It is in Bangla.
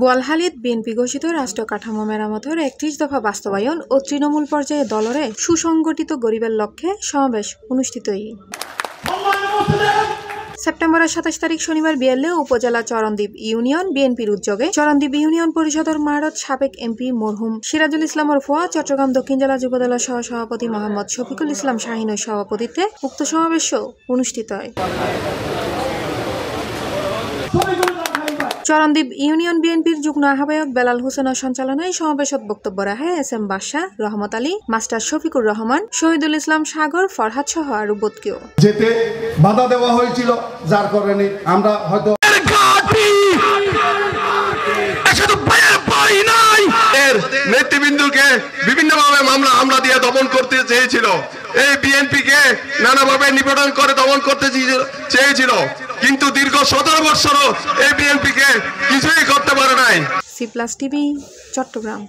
বোয়ালখালীত বিএনপি ঘোষিত রাষ্ট্র কাঠামো মেরামতের ৩১ দফা বাস্তবায়ন ও তৃণমূল পর্যায়ে দলরে সুসংগঠিত গরিবের লক্ষ্যে সমাবেশ অনুষ্ঠিত। সেপ্টেম্বরের ২৭ তারিখ শনিবার বিয়াল্লে উপজেলা চরণদ্বীপ ইউনিয়ন বিএনপির উদ্যোগে চরণদ্বীপ ইউনিয়ন পরিষদের মারত সাবেক এমপি মরহুম সিরাজুল ইসলামের ফুয়া চট্টগ্রাম দক্ষিণ জেলা যুবদলের সহসভাপতি মোহাম্মদ শফিকুল ইসলাম শাহিনের সভাপতিত্বে উক্ত সমাবেশ অনুষ্ঠিত হয়। চরণদ্বীপ ইউনিয়ন বিএনপির যুগ্ম আহ্বায়ক বেলাল হোসেনের সঞ্চালনায় সমাবেশত বক্তব্য রাখে SM বাদশাহ, রহমত আলী, মাস্টার শফিকুর রহমান, শহীদুল ইসলাম সাগর, ফরহাদ সহ আরো বোধকেও যেতে বাধা দেওয়া হয়েছিল, যার কারণে আমরা হয়তো নেতৃবৃন্দকে বিভিন্নভাবে মামলা দিয়ে দমন করতে চেয়েছিল। এই বিএনপিকে নানাভাবে নিপীড়ন করে দমন করতে চেয়েছিল, কিন্তু দীর্ঘ ১৭ বছরও এই বিএনপিকে কিছুই করতে পারে নাই। C+ TV Chittagong.